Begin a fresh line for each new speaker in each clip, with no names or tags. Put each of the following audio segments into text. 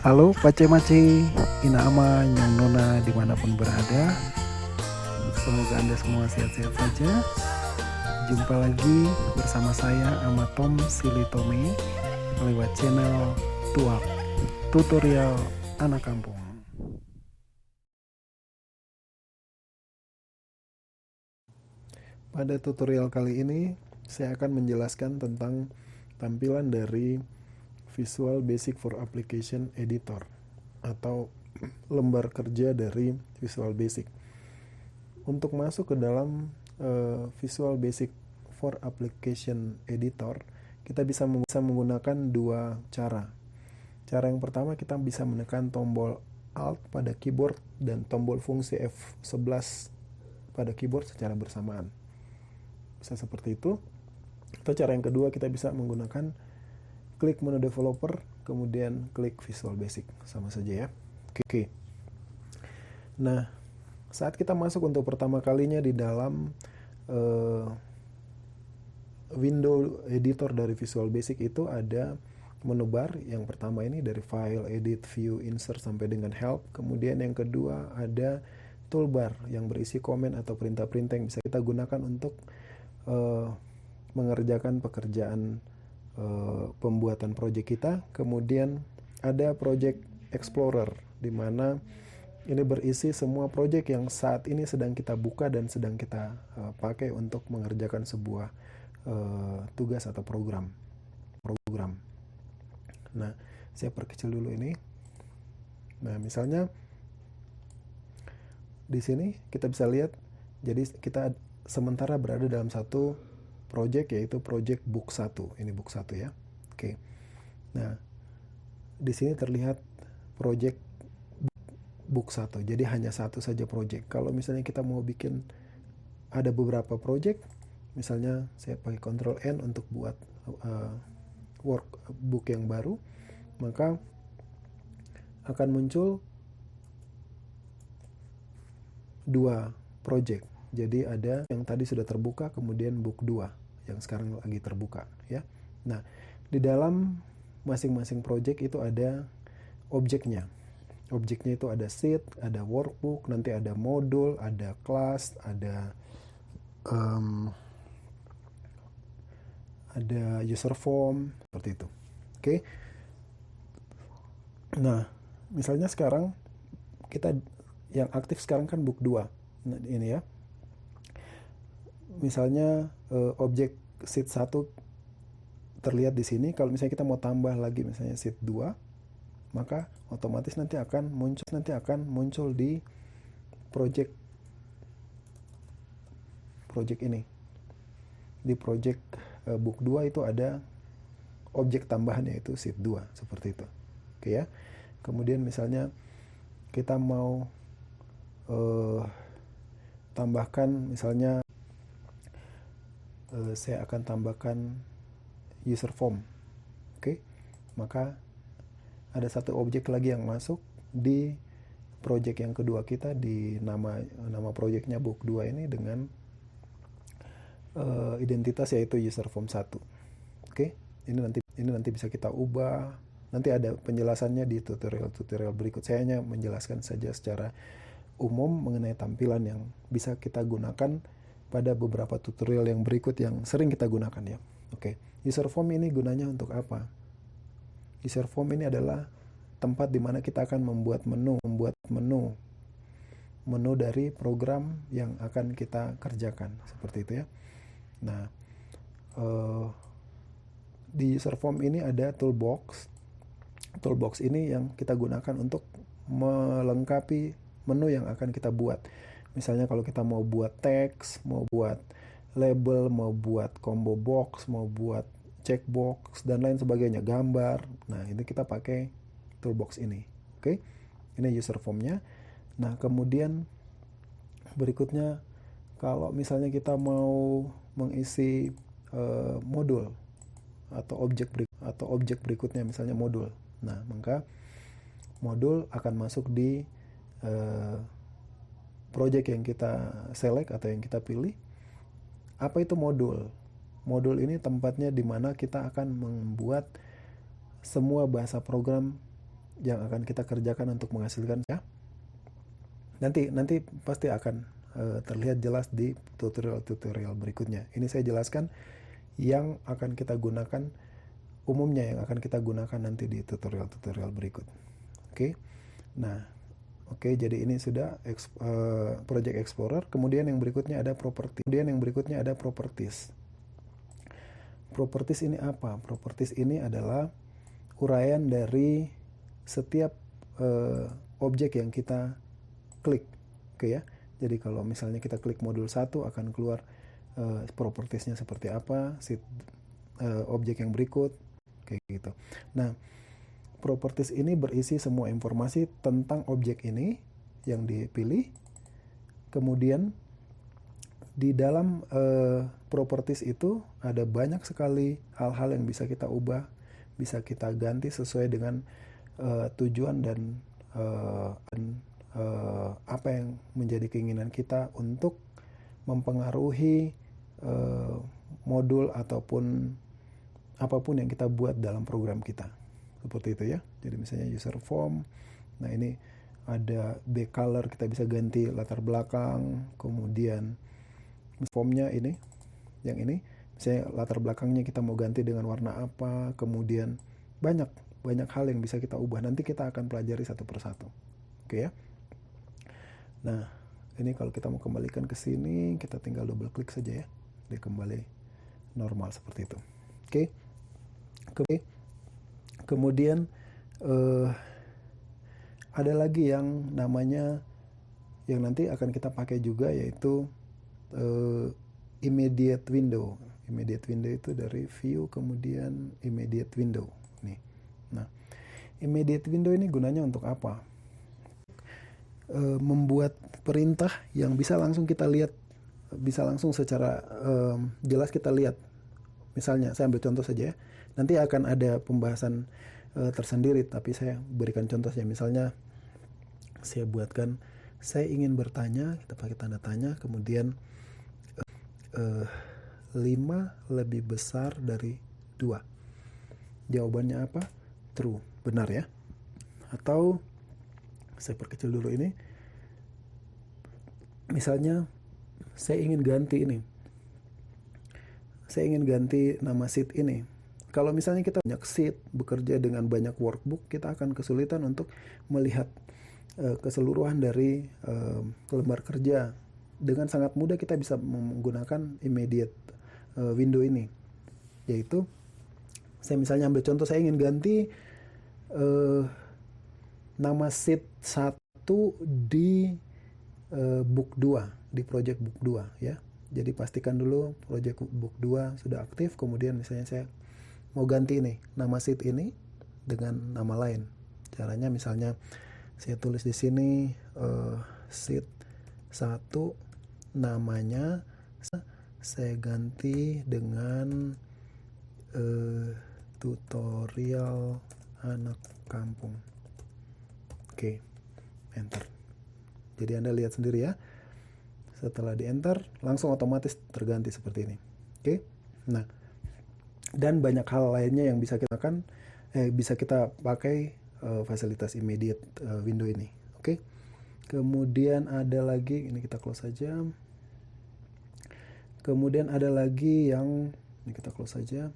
Halo Pace-Mace, Inama, Nyong Nona dimanapun berada. Semoga Anda semua sehat-sehat saja. Jumpa lagi bersama saya Ahmad Tom Silitome lewat channel Tuak, tutorial anak kampung. Pada tutorial kali ini saya akan menjelaskan tentang tampilan dari Visual Basic for Application Editor atau lembar kerja dari Visual Basic. Untuk masuk ke dalam Visual Basic for Application Editor, kita bisa menggunakan dua cara. Cara yang pertama, kita bisa menekan tombol Alt pada keyboard dan tombol fungsi F11 pada keyboard secara bersamaan. Bisa seperti itu. Atau cara yang kedua, kita bisa menggunakan klik menu developer, kemudian klik Visual Basic. Sama saja ya. Oke. Nah, saat kita masuk untuk pertama kalinya di dalam window editor dari Visual Basic, itu ada menu bar. Yang pertama ini dari File, Edit, View, Insert sampai dengan Help. Kemudian yang kedua ada toolbar yang berisi komen atau perintah-perintah yang bisa kita gunakan untuk mengerjakan pekerjaan pembuatan project kita. Kemudian ada Project Explorer, di mana ini berisi semua project yang saat ini sedang kita buka dan sedang kita pakai untuk mengerjakan sebuah tugas atau program. Nah, saya perkecil dulu ini. Nah, misalnya di sini kita bisa lihat, jadi kita sementara berada dalam satu project, yaitu project book 1. Ini book 1 ya. Oke. Nah, di sini terlihat project book 1. Jadi hanya satu saja project. Kalau misalnya kita mau bikin ada beberapa project, misalnya saya pakai Ctrl N untuk buat workbook yang baru, maka akan muncul dua project. Jadi ada yang tadi sudah terbuka, kemudian book 2 yang sekarang lagi terbuka ya. Nah, di dalam masing-masing project itu ada objeknya. Objeknya itu ada sheet, ada workbook, nanti ada modul, ada class, ada user form, seperti itu. Oke. Nah, misalnya sekarang kita yang aktif sekarang kan book 2. Nah, ini ya. Misalnya objek sheet 1 terlihat di sini. Kalau misalnya kita mau tambah lagi misalnya sheet 2, maka otomatis nanti akan muncul di project ini. Di project book 2 itu ada objek tambahan, yaitu sheet 2, seperti itu. Oke ya. Kemudian misalnya kita mau tambahkan, misalnya saya akan tambahkan user form. Oke. Maka ada satu objek lagi yang masuk di project yang kedua kita, di nama projectnya book 2 ini dengan identitas yaitu user form 1. Oke. Ini nanti bisa kita ubah. Nanti ada penjelasannya di tutorial berikut. Saya hanya menjelaskan saja secara umum mengenai tampilan yang bisa kita gunakan pada beberapa tutorial yang berikut yang sering kita gunakan ya. Oke. User form ini gunanya untuk apa? User form ini adalah tempat di mana kita akan membuat menu dari program yang akan kita kerjakan, seperti itu ya. Nah, di user form ini ada toolbox. Toolbox ini yang kita gunakan untuk melengkapi menu yang akan kita buat. Misalnya kalau kita mau buat teks, mau buat label, mau buat combo box, mau buat checkbox, dan lain sebagainya, gambar. Nah, ini kita pakai toolbox ini. Oke. Ini user formnya. Nah, kemudian berikutnya, kalau misalnya kita mau mengisi modul atau objek berikutnya, misalnya modul. Nah, maka modul akan masuk di project yang kita select atau yang kita pilih. Apa itu modul? Modul ini tempatnya di mana kita akan membuat semua bahasa program yang akan kita kerjakan untuk menghasilkan ya. Nanti pasti akan terlihat jelas di tutorial berikutnya. Ini saya jelaskan yang akan kita gunakan umumnya, yang akan kita gunakan nanti di tutorial berikut. Oke. Nah, oke, jadi ini sudah Project Explorer. Kemudian yang berikutnya ada properties. Properties ini apa? Properties ini adalah uraian dari setiap objek yang kita klik. Oke ya. Jadi kalau misalnya kita klik modul 1 akan keluar propertiesnya seperti apa, objek yang berikut kayak gitu. Nah, properties ini berisi semua informasi tentang objek ini yang dipilih. Kemudian di dalam properties itu ada banyak sekali hal-hal yang bisa kita ubah, bisa kita ganti sesuai dengan tujuan dan apa yang menjadi keinginan kita untuk mempengaruhi modul ataupun apapun yang kita buat dalam program kita. Seperti itu ya. Jadi misalnya user form. Nah, ini ada back color, kita bisa ganti latar belakang. Kemudian formnya ini, yang ini, misalnya latar belakangnya kita mau ganti dengan warna apa. Kemudian banyak hal yang bisa kita ubah. Nanti kita akan pelajari satu persatu. Oke ya. Nah, ini kalau kita mau kembalikan ke sini, kita tinggal double klik saja ya. Dia kembali normal seperti itu. Oke. Kemudian ada lagi yang namanya, yang nanti akan kita pakai juga, yaitu immediate window. Immediate window itu dari view kemudian immediate window. Nih. Nah, immediate window ini gunanya untuk apa? Membuat perintah yang bisa langsung kita lihat, bisa langsung secara jelas kita lihat. Misalnya saya ambil contoh saja ya. Nanti akan ada pembahasan tersendiri, tapi saya berikan contohnya. Misalnya saya buatkan, saya ingin bertanya, kita pakai tanda tanya, kemudian 5 lebih besar dari 2. Jawabannya apa? True, benar ya. Atau saya perkecil dulu ini. Misalnya saya ingin ganti ini. Saya ingin ganti nama sheet ini. Kalau misalnya kita banyak sheet, bekerja dengan banyak workbook, kita akan kesulitan untuk melihat keseluruhan dari lembar kerja. Dengan sangat mudah kita bisa menggunakan immediate window ini. Yaitu, saya misalnya ambil contoh, saya ingin ganti nama sheet 1 di book 2, di project book 2 ya. Jadi pastikan dulu project book 2 sudah aktif. Kemudian misalnya saya mau ganti ini, nama sheet ini dengan nama lain. Caranya misalnya saya tulis di sini sheet 1, namanya saya ganti dengan tutorial anak kampung. Oke, enter. Jadi Anda lihat sendiri ya. Setelah di enter, langsung otomatis terganti seperti ini. Oke. Nah, dan banyak hal lainnya yang bisa kita pakai fasilitas immediate window ini. Oke. Kemudian ada lagi, ini kita close saja. Kemudian ada lagi yang, ini kita close saja.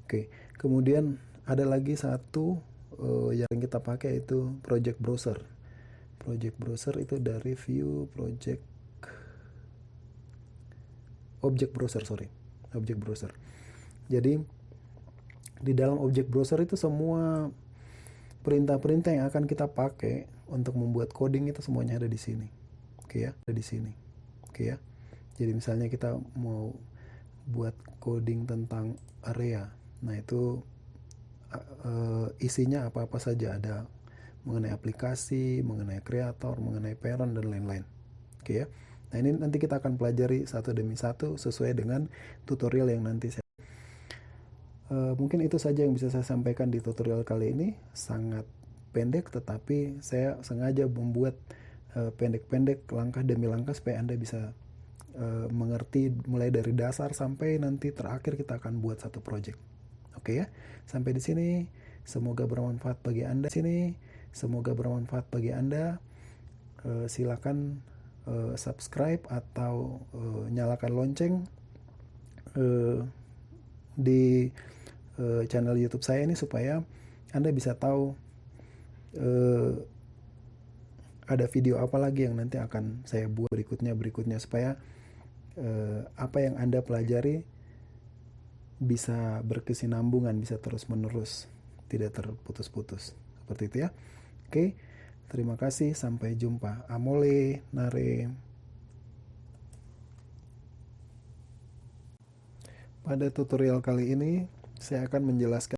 Oke. Kemudian ada lagi satu yang kita pakai, itu project browser. Project browser itu dari view object browser. Jadi di dalam object browser itu semua perintah-perintah yang akan kita pakai untuk membuat coding itu semuanya ada di sini. Oke ya, ada di sini. Oke ya. Jadi misalnya kita mau buat coding tentang area. Nah, itu isinya apa-apa saja, ada mengenai aplikasi, mengenai kreator, mengenai parent dan lain-lain. Oke ya. Nah, ini nanti kita akan pelajari satu demi satu sesuai dengan tutorial yang nanti saya mungkin itu saja yang bisa saya sampaikan di tutorial kali ini. Sangat pendek, tetapi saya sengaja membuat pendek-pendek, langkah demi langkah, supaya Anda bisa mengerti mulai dari dasar sampai nanti terakhir kita akan buat satu project. Oke ya, sampai di sini. Semoga bermanfaat bagi Anda. Silakan subscribe atau nyalakan lonceng di channel YouTube saya ini supaya Anda bisa tahu ada video apa lagi yang nanti akan saya buat berikutnya supaya apa yang Anda pelajari bisa berkesinambungan, bisa terus-menerus, tidak terputus-putus. Seperti itu ya. Oke, terima kasih, sampai jumpa. Amole, nare. Pada tutorial kali ini, saya akan menjelaskan